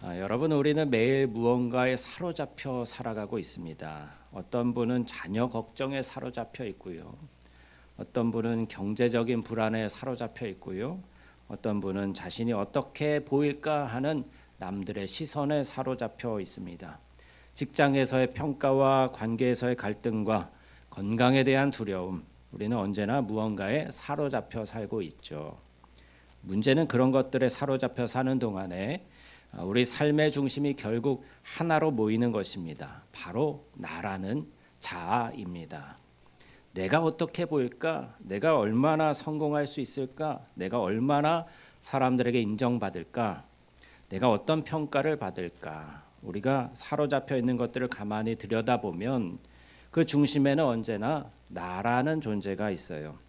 여러분, 우리는 매일 무언가에 사로잡혀 살아가고 있습니다. 어떤 분은 자녀 걱정에 사로잡혀 있고요. 어떤 분은 경제적인 불안에 사로잡혀 있고요. 어떤 분은 자신이 어떻게 보일까 하는 남들의 시선에 사로잡혀 있습니다. 직장에서의 평가와 관계에서의 갈등과 건강에 대한 두려움, 우리는 언제나 무언가에 사로잡혀 살고 있죠. 문제는 그런 것들에 사로잡혀 사는 동안에 우리 삶의 중심이 결국 하나로 모이는 것입니다. 바로 나라는 자아입니다. 내가 어떻게 보일까? 내가 얼마나 성공할 수 있을까? 내가 얼마나 사람들에게 인정받을까? 내가 어떤 평가를 받을까? 우리가 사로잡혀 있는 것들을 가만히 들여다보면 그 중심에는 언제나 나라는 존재가 있어요.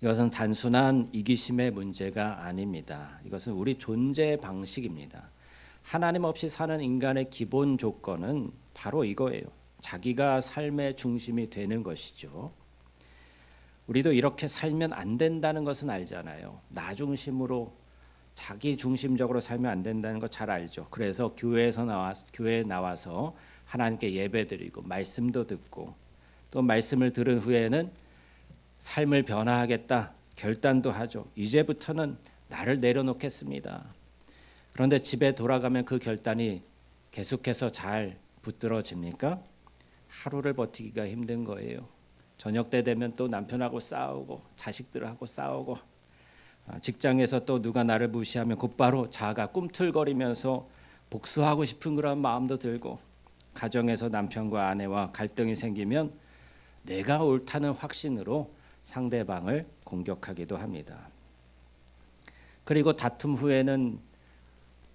이것은 단순한 이기심의 문제가 아닙니다. 이것은 우리 존재 방식입니다. 하나님 없이 사는 인간의 기본 조건은 바로 이거예요. 자기가 삶의 중심이 되는 것이죠. 우리도 이렇게 살면 안 된다는 것은 알잖아요. 나 중심으로 자기 중심적으로 살면 안 된다는 거 잘 알죠. 그래서 교회에 나와서 하나님께 예배드리고 말씀도 듣고 또 말씀을 들은 후에는 삶을 변화하겠다 결단도 하죠. 이제부터는 나를 내려놓겠습니다. 그런데 집에 돌아가면 그 결단이 계속해서 잘 붙들어집니까? 하루를 버티기가 힘든 거예요. 저녁 때 되면 또 남편하고 싸우고 자식들하고 싸우고 직장에서 또 누가 나를 무시하면 곧바로 자아가 꿈틀거리면서 복수하고 싶은 그런 마음도 들고 가정에서 남편과 아내와 갈등이 생기면 내가 옳다는 확신으로 상대방을 공격하기도 합니다. 그리고 다툼 후에는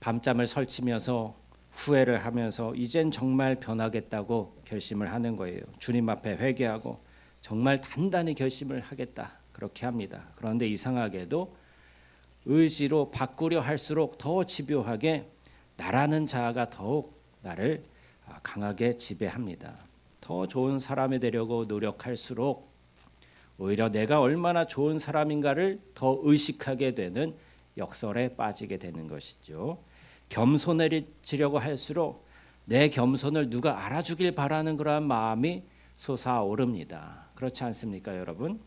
밤잠을 설치면서 후회를 하면서 이젠 정말 변하겠다고 결심을 하는 거예요. 주님 앞에 회개하고 정말 단단히 결심을 하겠다 그렇게 합니다. 그런데 이상하게도 의지로 바꾸려 할수록 더 집요하게 나라는 자아가 더욱 나를 강하게 지배합니다. 더 좋은 사람이 되려고 노력할수록 오히려 내가 얼마나 좋은 사람인가를 더 의식하게 되는 역설에 빠지게 되는 것이죠. 겸손해지려고 할수록 내 겸손을 누가 알아주길 바라는 그러한 마음이 솟아오릅니다. 그렇지 않습니까, 여러분?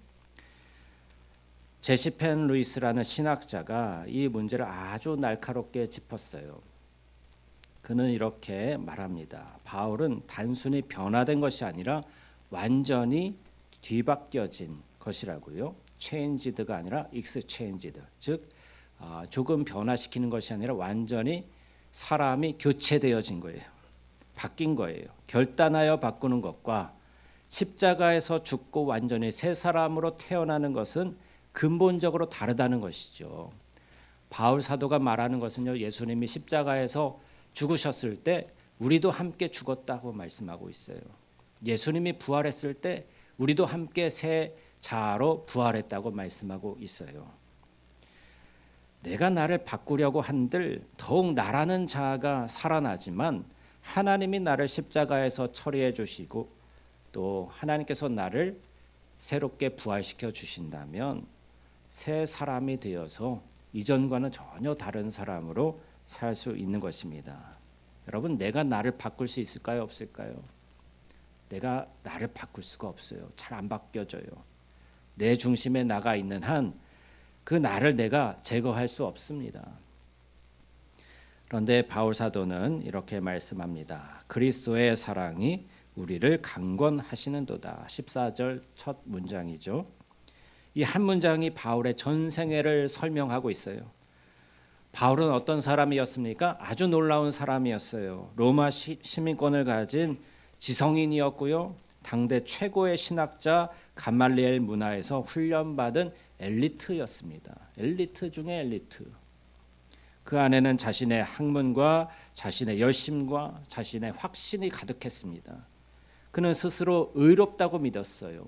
제시 펜 루이스라는 신학자가 이 문제를 아주 날카롭게 짚었어요. 그는 이렇게 말합니다. 바울은 단순히 변화된 것이 아니라 완전히 뒤바뀌어진 것이라고요. changed가 아니라 exchanged, 즉 조금 변화시키는 것이 아니라 완전히 사람이 교체되어진 거예요. 바뀐 거예요. 결단하여 바꾸는 것과 십자가에서 죽고 완전히 새 사람으로 태어나는 것은 근본적으로 다르다는 것이죠. 바울 사도가 말하는 것은요, 예수님이 십자가에서 죽으셨을 때 우리도 함께 죽었다고 말씀하고 있어요. 예수님이 부활했을 때 우리도 함께 새 자아로 부활했다고 말씀하고 있어요. 내가 나를 바꾸려고 한들 더욱 나라는 자아가 살아나지만 하나님이 나를 십자가에서 처리해 주시고 또 하나님께서 나를 새롭게 부활시켜 주신다면 새 사람이 되어서 이전과는 전혀 다른 사람으로 살 수 있는 것입니다. 여러분, 내가 나를 바꿀 수 있을까요? 없을까요? 내가 나를 바꿀 수가 없어요. 잘 안 바뀌어져요. 내 중심에 나가 있는 한 그 나를 내가 제거할 수 없습니다. 그런데 바울 사도는 이렇게 말씀합니다. 그리스도의 사랑이 우리를 강권하시는도다. 14절 첫 문장이죠. 이 한 문장이 바울의 전생애를 설명하고 있어요. 바울은 어떤 사람이었습니까? 아주 놀라운 사람이었어요. 로마 시민권을 가진 지성인이었고요. 당대 최고의 신학자 가말리엘 문화에서 훈련받은 엘리트였습니다. 엘리트 중에 엘리트. 그 안에는 자신의 학문과 자신의 열심과 자신의 확신이 가득했습니다. 그는 스스로 의롭다고 믿었어요.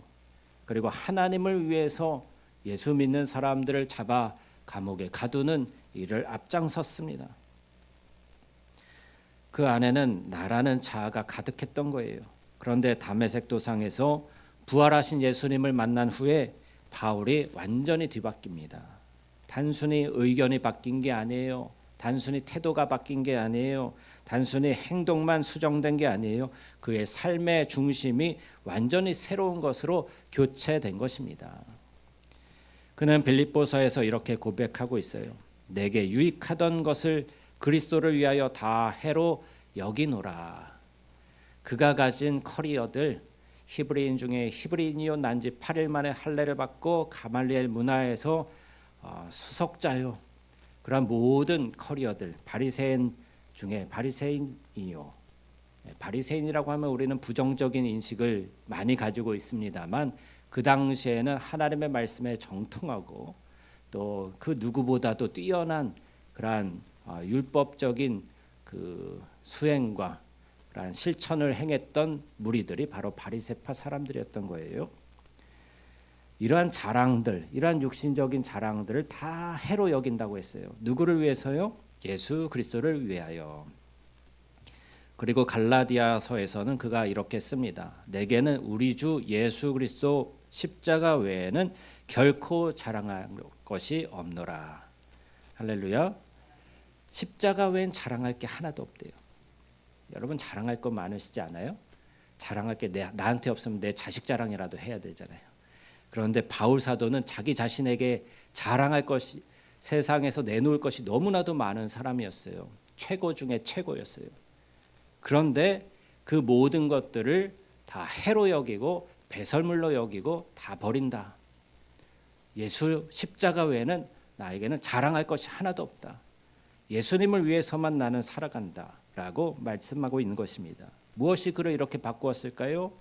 그리고 하나님을 위해서 예수 믿는 사람들을 잡아 감옥에 가두는 일을 앞장섰습니다. 그 안에는 나라는 자아가 가득했던 거예요. 그런데 다메섹 도상에서 부활하신 예수님을 만난 후에 바울이 완전히 뒤바뀝니다. 단순히 의견이 바뀐 게 아니에요. 단순히 태도가 바뀐 게 아니에요. 단순히 행동만 수정된 게 아니에요. 그의 삶의 중심이 완전히 새로운 것으로 교체된 것입니다. 그는 빌립보서에서 이렇게 고백하고 있어요. 내게 유익하던 것을 그리스도를 위하여 다 해로 여기노라. 그가 가진 커리어들, 히브리인 중에 히브리인이요 난지 8일 만에 할례를 받고 가말리엘 문화에서 수석자요. 그러한 모든 커리어들, 바리새인 중에 바리새인이요. 바리새인이라고 하면 우리는 부정적인 인식을 많이 가지고 있습니다만 그 당시에는 하나님의 말씀에 정통하고 또 그 누구보다도 뛰어난 그러한 율법적인 그 수행과 그러한 실천을 행했던 무리들이 바로 바리새파 사람들이었던 거예요. 이러한 자랑들, 이러한 육신적인 자랑들을 다 해로 여긴다고 했어요. 누구를 위해서요? 예수 그리스도를 위하여. 그리고 갈라디아서에서는 그가 이렇게 씁니다. 내게는 우리 주 예수 그리스도 십자가 외에는 결코 자랑할 것이 없노라. 할렐루야. 십자가 외엔 자랑할 게 하나도 없대요. 여러분 자랑할 거 많으시지 않아요? 자랑할 게 나한테 없으면 내 자식 자랑이라도 해야 되잖아요. 그런데 바울 사도는 자기 자신에게 자랑할 것이 세상에서 내놓을 것이 너무나도 많은 사람이었어요. 최고 중에 최고였어요. 그런데 그 모든 것들을 다 해로 여기고 배설물로 여기고 다 버린다. 예수 십자가 외에는 나에게는 자랑할 것이 하나도 없다. 예수님을 위해서만 나는 살아간다 라고 말씀하고 있는 것입니다. 무엇이 그를 이렇게 바꾸었을까요?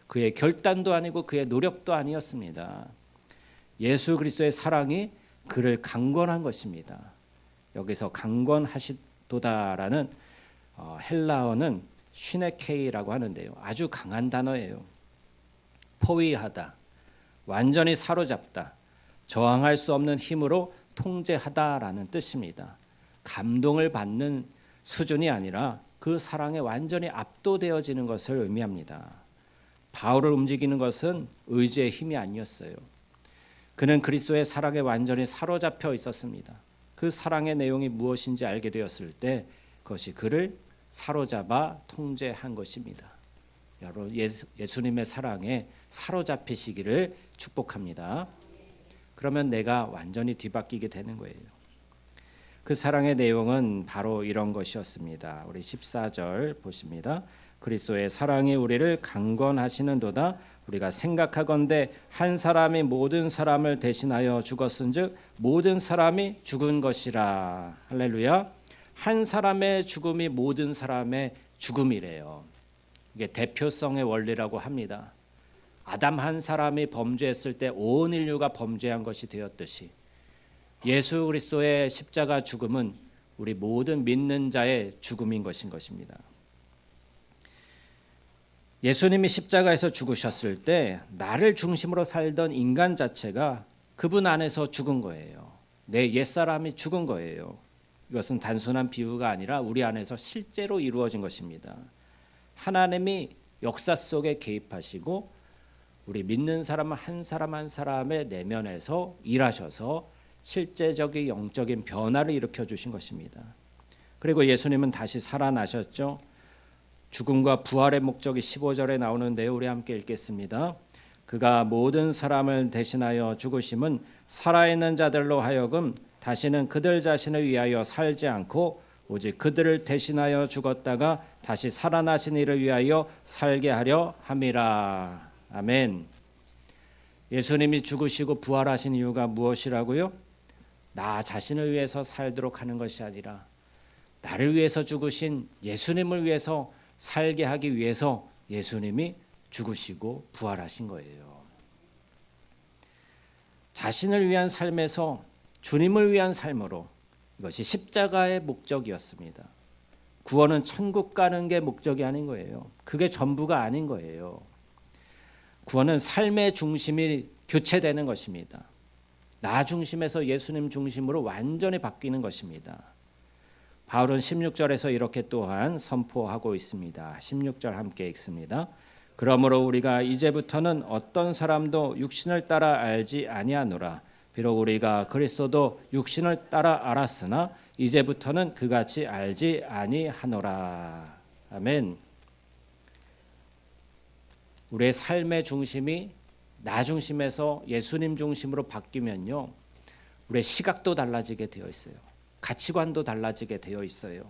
그의 결단도 아니고 그의 노력도 아니었습니다. 예수 그리스도의 사랑이 그를 강권한 것입니다. 여기서 강권하시도다라는 헬라어는 쉬네케이라고 하는데요. 아주 강한 단어예요. 포위하다, 완전히 사로잡다, 저항할 수 없는 힘으로 통제하다라는 뜻입니다. 감동을 받는 수준이 아니라 그 사랑에 완전히 압도되어지는 것을 의미합니다. 바울을 움직이는 것은 의지의 힘이 아니었어요. 그는 그리스도의 사랑에 완전히 사로잡혀 있었습니다. 그 사랑의 내용이 무엇인지 알게 되었을 때 그것이 그를 사로잡아 통제한 것입니다. 여러분 예수님의 사랑에 사로잡히시기를 축복합니다. 그러면 내가 완전히 뒤바뀌게 되는 거예요. 그 사랑의 내용은 바로 이런 것이었습니다. 우리 14절 보십니다. 그리스도의 사랑이 우리를 강권하시는도다. 우리가 생각하건대 한 사람이 모든 사람을 대신하여 죽었은즉 모든 사람이 죽은 것이라. 할렐루야. 한 사람의 죽음이 모든 사람의 죽음이래요. 이게 대표성의 원리라고 합니다. 아담 한 사람이 범죄했을 때 온 인류가 범죄한 것이 되었듯이 예수 그리스도의 십자가 죽음은 우리 모든 믿는 자의 죽음인 것입니다. 예수님이 십자가에서 죽으셨을 때 나를 중심으로 살던 인간 자체가 그분 안에서 죽은 거예요. 내 옛사람이 죽은 거예요. 이것은 단순한 비유가 아니라 우리 안에서 실제로 이루어진 것입니다. 하나님이 역사 속에 개입하시고 우리 믿는 사람 한 사람 한 사람의 내면에서 일하셔서 실제적인 영적인 변화를 일으켜 주신 것입니다. 그리고 예수님은 다시 살아나셨죠. 죽음과 부활의 목적이 15절에 나오는데요. 우리 함께 읽겠습니다. 그가 모든 사람을 대신하여 죽으심은 살아있는 자들로 하여금 다시는 그들 자신을 위하여 살지 않고 오직 그들을 대신하여 죽었다가 다시 살아나신 이를 위하여 살게 하려 함이라. 아멘. 예수님이 죽으시고 부활하신 이유가 무엇이라고요? 나 자신을 위해서 살도록 하는 것이 아니라 나를 위해서 죽으신 예수님을 위해서 살게 하기 위해서 예수님이 죽으시고 부활하신 거예요. 자신을 위한 삶에서 주님을 위한 삶으로, 이것이 십자가의 목적이었습니다. 구원은 천국 가는 게 목적이 아닌 거예요. 그게 전부가 아닌 거예요. 구원은 삶의 중심이 교체되는 것입니다. 나 중심에서 예수님 중심으로 완전히 바뀌는 것입니다. 바울은 16절에서 이렇게 또한 선포하고 있습니다. 16절 함께 읽습니다. 그러므로 우리가 이제부터는 어떤 사람도 육신을 따라 알지 아니하노라. 비록 우리가 그리스도도 육신을 따라 알았으나 이제부터는 그같이 알지 아니하노라. 아멘. 우리의 삶의 중심이 나 중심에서 예수님 중심으로 바뀌면요, 우리의 시각도 달라지게 되어 있어요. 가치관도 달라지게 되어 있어요.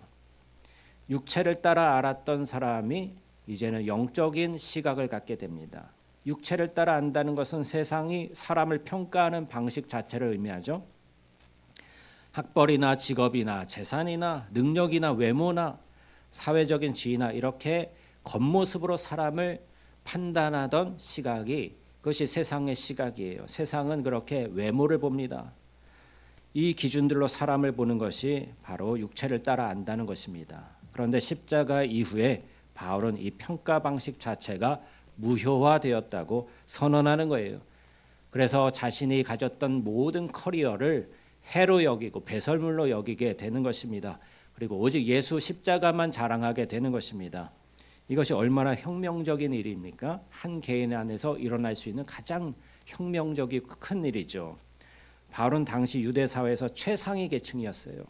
육체를 따라 알았던 사람이 이제는 영적인 시각을 갖게 됩니다. 육체를 따라 안다는 것은 세상이 사람을 평가하는 방식 자체를 의미하죠. 학벌이나 직업이나 재산이나 능력이나 외모나 사회적인 지위나 이렇게 겉모습으로 사람을 판단하던 시각이, 그것이 세상의 시각이에요. 세상은 그렇게 외모를 봅니다. 이 기준들로 사람을 보는 것이 바로 육체를 따라 안다는 것입니다. 그런데 십자가 이후에 바울은 이 평가 방식 자체가 무효화되었다고 선언하는 거예요. 그래서 자신이 가졌던 모든 커리어를 해로 여기고 배설물로 여기게 되는 것입니다. 그리고 오직 예수 십자가만 자랑하게 되는 것입니다. 이것이 얼마나 혁명적인 일입니까? 한 개인 안에서 일어날 수 있는 가장 혁명적이고 큰 일이죠. 바울은 당시 유대 사회에서 최상위 계층이었어요.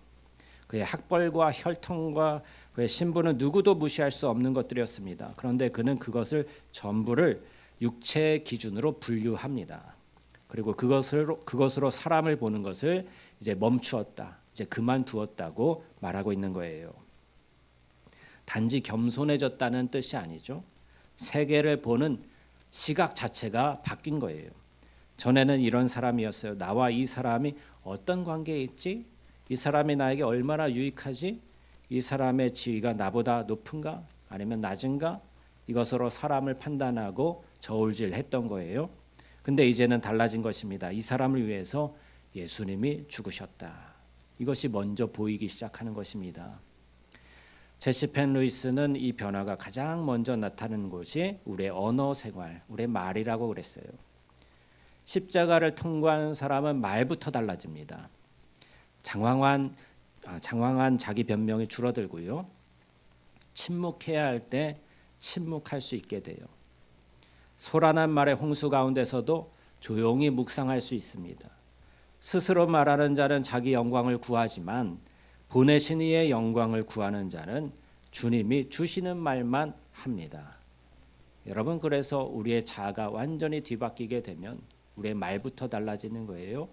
그의 학벌과 혈통과 그의 신분은 누구도 무시할 수 없는 것들이었습니다. 그런데 그는 그것을 전부를 육체의 기준으로 분류합니다. 그리고 그것으로 사람을 보는 것을 이제 멈추었다, 이제 그만두었다고 말하고 있는 거예요. 단지 겸손해졌다는 뜻이 아니죠. 세계를 보는 시각 자체가 바뀐 거예요. 전에는 이런 사람이었어요. 나와 이 사람이 어떤 관계에 있지? 이 사람이 나에게 얼마나 유익하지? 이 사람의 지위가 나보다 높은가? 아니면 낮은가? 이것으로 사람을 판단하고 저울질했던 거예요. 근데 이제는 달라진 것입니다. 이 사람을 위해서 예수님이 죽으셨다. 이것이 먼저 보이기 시작하는 것입니다. 제시 펜 루이스는 이 변화가 가장 먼저 나타나는 곳이 우리의 언어 생활, 우리의 말이라고 그랬어요. 십자가를 통과하는 사람은 말부터 달라집니다. 장황한 자기 변명이 줄어들고요. 침묵해야 할 때 침묵할 수 있게 돼요. 소란한 말의 홍수 가운데서도 조용히 묵상할 수 있습니다. 스스로 말하는 자는 자기 영광을 구하지만 보내신 이의 영광을 구하는 자는 주님이 주시는 말만 합니다. 여러분, 그래서 우리의 자아가 완전히 뒤바뀌게 되면 우리의 말부터 달라지는 거예요.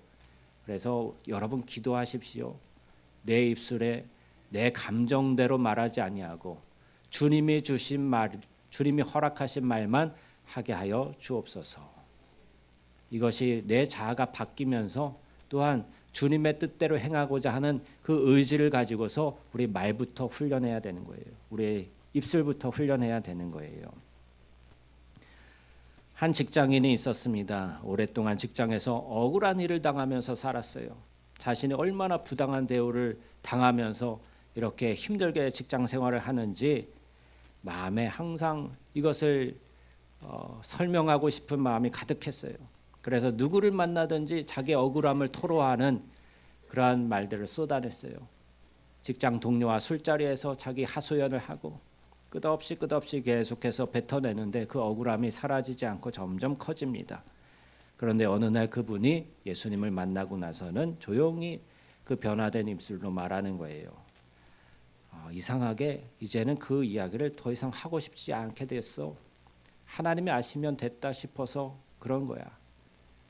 그래서 여러분 기도하십시오. 내 입술에 내 감정대로 말하지 아니하고 주님이 주신 말, 주님이 허락하신 말만 하게 하여 주옵소서. 이것이 내 자아가 바뀌면서 또한 주님의 뜻대로 행하고자 하는 그 의지를 가지고서 우리 말부터 훈련해야 되는 거예요. 우리의 입술부터 훈련해야 되는 거예요. 한 직장인이 있었습니다. 오랫동안 직장에서 억울한 일을 당하면서 살았어요. 자신이 얼마나 부당한 대우를 당하면서 이렇게 힘들게 직장 생활을 하는지 마음에 항상 이것을 설명하고 싶은 마음이 가득했어요. 그래서 누구를 만나든지 자기 억울함을 토로하는 그러한 말들을 쏟아냈어요. 직장 동료와 술자리에서 자기 하소연을 하고 끝없이 계속해서 뱉어내는데 그 억울함이 사라지지 않고 점점 커집니다. 그런데 어느 날 그분이 예수님을 만나고 나서는 조용히 그 변화된 입술로 말하는 거예요. 이상하게 이제는 그 이야기를 더 이상 하고 싶지 않게 됐어. 하나님이 아시면 됐다 싶어서 그런 거야.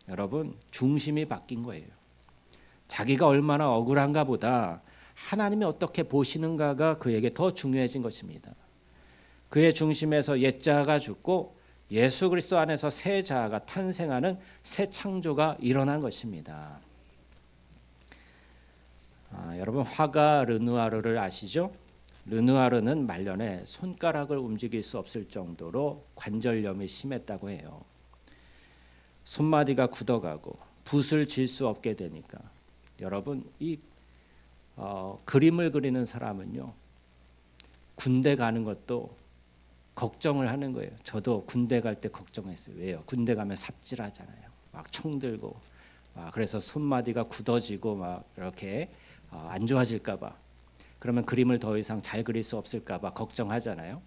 여러분, 중심이 바뀐 거예요. 자기가 얼마나 억울한가 보다 하나님이 어떻게 보시는가가 그에게 더 중요해진 것입니다. 그의 중심에서 옛 자아가 죽고 예수 그리스도 안에서 새 자아가 탄생하는 새 창조가 일어난 것입니다. 여러분, 화가 르누아르를 아시죠? 르누아르는 말년에 손가락을 움직일 수 없을 정도로 관절염이 심했다고 해요. 손마디가 굳어가고 붓을 질 수 없게 되니까 여러분, 이 그림을 그리는 사람은요, 군대 가는 것도 걱정을 하는 거예요. 저도 군대 갈 때 걱정했어요. 왜요? 군대 가면 삽질하잖아요. 막 총 들고 그래서 손마디가 굳어지고 막 이렇게 안 좋아질까 봐, 그러면 그림을 더 이상 잘 그릴 수 없을까 봐 걱정하잖아요.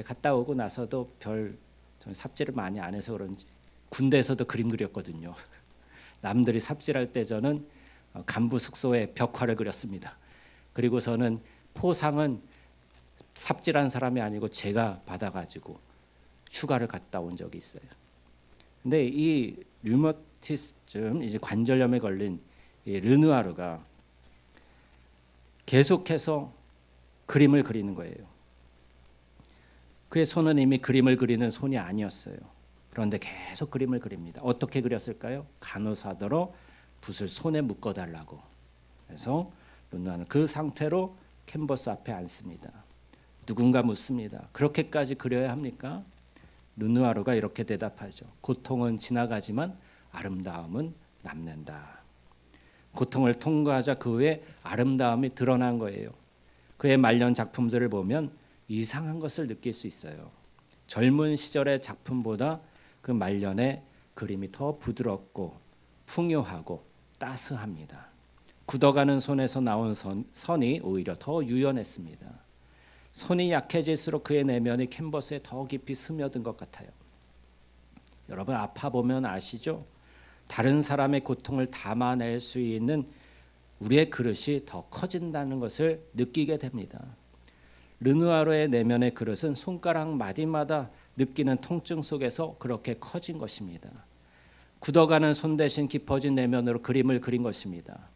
갔다 오고 나서도 저는 삽질을 많이 안 해서 그런지 군대에서도 그림 그렸거든요. 남들이 삽질할 때 저는 간부 숙소에 벽화를 그렸습니다. 그리고서는 포상은 삽질한 사람이 아니고 제가 받아가지고 휴가를 갔다 온 적이 있어요. 근데 이 류머티즘, 이제 관절염에 걸린 이 르누아르가 계속해서 그림을 그리는 거예요. 그의 손은 이미 그림을 그리는 손이 아니었어요. 그런데 계속 그림을 그립니다. 어떻게 그렸을까요? 간호사더러 붓을 손에 묶어달라고. 그래서 르누아르는 그 상태로 캔버스 앞에 앉습니다. 누군가 묻습니다. 그렇게까지 그려야 합니까? 르누아르가 이렇게 대답하죠. 고통은 지나가지만 아름다움은 남는다. 고통을 통과하자 그 후에 아름다움이 드러난 거예요. 그의 말년 작품들을 보면 이상한 것을 느낄 수 있어요. 젊은 시절의 작품보다 그 말년의 그림이 더 부드럽고 풍요하고 따스합니다. 굳어가는 손에서 나온 선이 오히려 더 유연했습니다. 손이 약해질수록 그의 내면이 캔버스에 더 깊이 스며든 것 같아요. 여러분 아파 보면 아시죠? 다른 사람의 고통을 담아낼 수 있는 우리의 그릇이 더 커진다는 것을 느끼게 됩니다. 르누아르의 내면의 그릇은 손가락 마디마다 느끼는 통증 속에서 그렇게 커진 것입니다. 굳어가는 손 대신 깊어진 내면으로 그림을 그린 것입니다.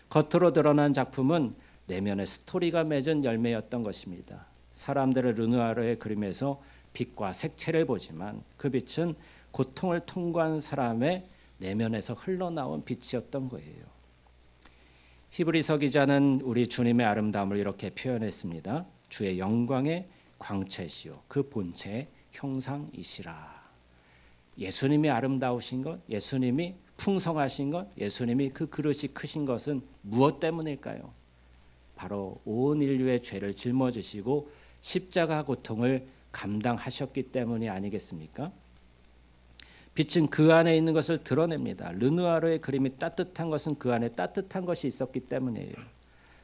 겉으로 드러난 작품은 내면의 스토리가 맺은 열매였던 것입니다. 사람들은 르누아르의 그림에서 빛과 색채를 보지만 그 빛은 고통을 통과한 사람의 내면에서 흘러나온 빛이었던 거예요. 히브리서 기자는 우리 주님의 아름다움을 이렇게 표현했습니다. 주의 영광의 광채시요 그 본체의 형상이시라. 예수님이 아름다우신 것, 예수님이 풍성하신 것, 예수님이 그 그릇이 크신 것은 무엇 때문일까요? 바로 온 인류의 죄를 짊어지시고 십자가 고통을 감당하셨기 때문이 아니겠습니까? 빛은 그 안에 있는 것을 드러냅니다. 르누아르의 그림이 따뜻한 것은 그 안에 따뜻한 것이 있었기 때문이에요.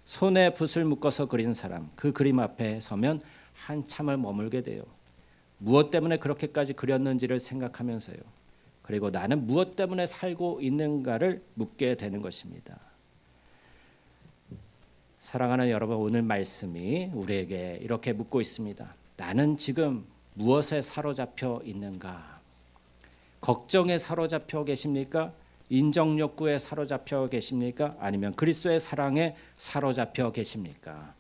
손에 붓을 묶어서 그린 사람, 그 그림 앞에 서면 한참을 머물게 돼요. 무엇 때문에 그렇게까지 그렸는지를 생각하면서요. 그리고 나는 무엇 때문에 살고 있는가를 묻게 되는 것입니다. 사랑하는 여러분, 오늘 말씀이 우리에게 이렇게 묻고 있습니다. 나는 지금 무엇에 사로잡혀 있는가? 걱정에 사로잡혀 계십니까? 인정 욕구에 사로잡혀 계십니까? 아니면 그리스도의 사랑에 사로잡혀 계십니까?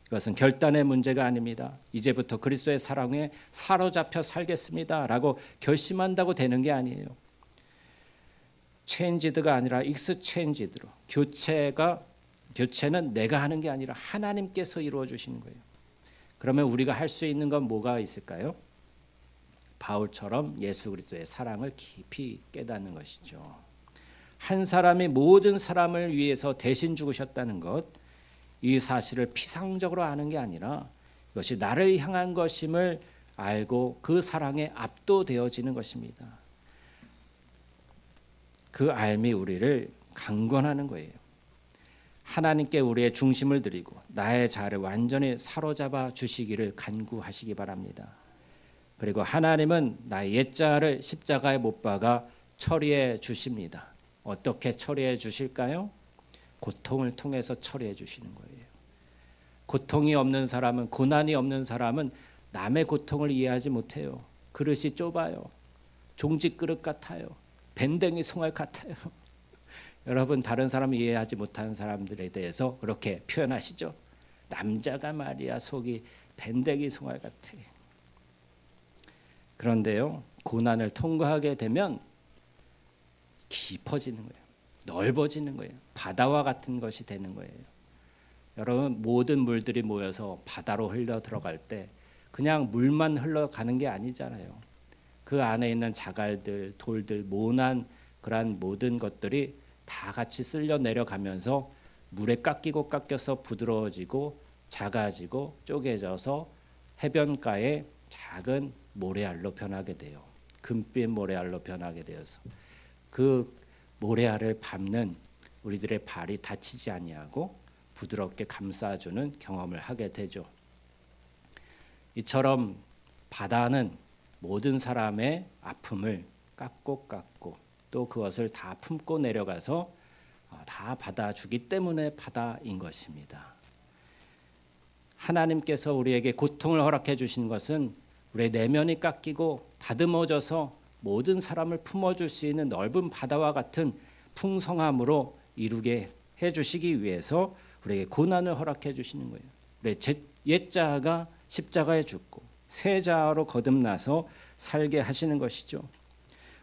이것은 결단의 문제가 아닙니다. 이제부터 그리스도의 사랑에 사로잡혀 살겠습니다라고 결심한다고 되는 게 아니에요. 체인지드가 아니라 익스체인지드로 교체는 내가 하는 게 아니라 하나님께서 이루어 주시는 거예요. 그러면 우리가 할 수 있는 건 뭐가 있을까요? 바울처럼 예수 그리스도의 사랑을 깊이 깨닫는 것이죠. 한 사람이 모든 사람을 위해서 대신 죽으셨다는 것, 이 사실을 피상적으로 아는 게 아니라 이것이 나를 향한 것임을 알고 그 사랑에 압도되어지는 것입니다. 그 알미 우리를 강권하는 거예요. 하나님께 우리의 중심을 드리고 나의 자아를 완전히 사로잡아 주시기를 간구하시기 바랍니다. 그리고 하나님은 나의 옛자아를 십자가에 못 박아 처리해 주십니다. 어떻게 처리해 주실까요? 고통을 통해서 처리해 주시는 거예요. 고통이 없는 사람은, 고난이 없는 사람은 남의 고통을 이해하지 못해요. 그릇이 좁아요. 종지 그릇 같아요. 밴댕이 송알 같아요. 여러분 다른 사람을 이해하지 못하는 사람들에 대해서 그렇게 표현하시죠. 남자가 말이야 속이 밴댕이 송알 같아. 그런데요, 고난을 통과하게 되면 깊어지는 거예요. 넓어지는 거예요. 바다와 같은 것이 되는 거예요. 여러분 모든 물들이 모여서 바다로 흘러 들어갈 때 그냥 물만 흘러가는 게 아니잖아요. 그 안에 있는 자갈들, 돌들, 모난 그러한 모든 것들이 다 같이 쓸려 내려가면서 물에 깎여서 부드러워지고 작아지고 쪼개져서 해변가에 작은 모래알로 변하게 돼요. 금빛 모래알로 변하게 되어서 그 모래알을 밟는 우리들의 발이 다치지 아니하고 부드럽게 감싸주는 경험을 하게 되죠. 이처럼 바다는 모든 사람의 아픔을 깎고 또 그것을 다 품고 내려가서 다 받아주기 때문에 바다인 것입니다. 하나님께서 우리에게 고통을 허락해 주신 것은 우리의 내면이 깎이고 다듬어져서 모든 사람을 품어줄 수 있는 넓은 바다와 같은 풍성함으로 이루게 해주시기 위해서 우리에게 고난을 허락해 주시는 거예요. 우리 옛 자아가 십자가에 죽고 새 자아로 거듭나서 살게 하시는 것이죠.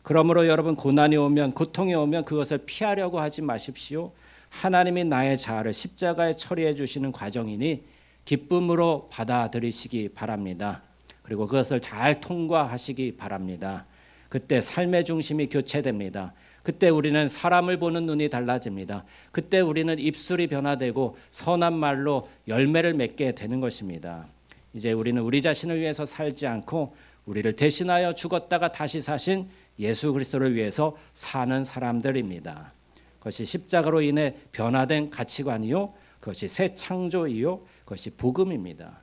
그러므로 여러분, 고난이 오면, 고통이 오면 그것을 피하려고 하지 마십시오. 하나님이 나의 자아를 십자가에 처리해 주시는 과정이니 기쁨으로 받아들이시기 바랍니다. 그리고 그것을 잘 통과하시기 바랍니다. 그때 삶의 중심이 교체됩니다. 그때 우리는 사람을 보는 눈이 달라집니다. 그때 우리는 입술이 변화되고 선한 말로 열매를 맺게 되는 것입니다. 이제 우리는 우리 자신을 위해서 살지 않고 우리를 대신하여 죽었다가 다시 사신 예수 그리스도를 위해서 사는 사람들입니다. 그것이 십자가로 인해 변화된 가치관이요, 그것이 새 창조이요, 그것이 복음입니다.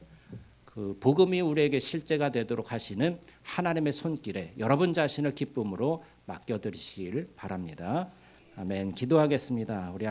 그 복음이 우리에게 실제가 되도록 하시는 하나님의 손길에 여러분 자신을 기쁨으로 맡겨드리시길 바랍니다. 아멘. 기도하겠습니다. 우리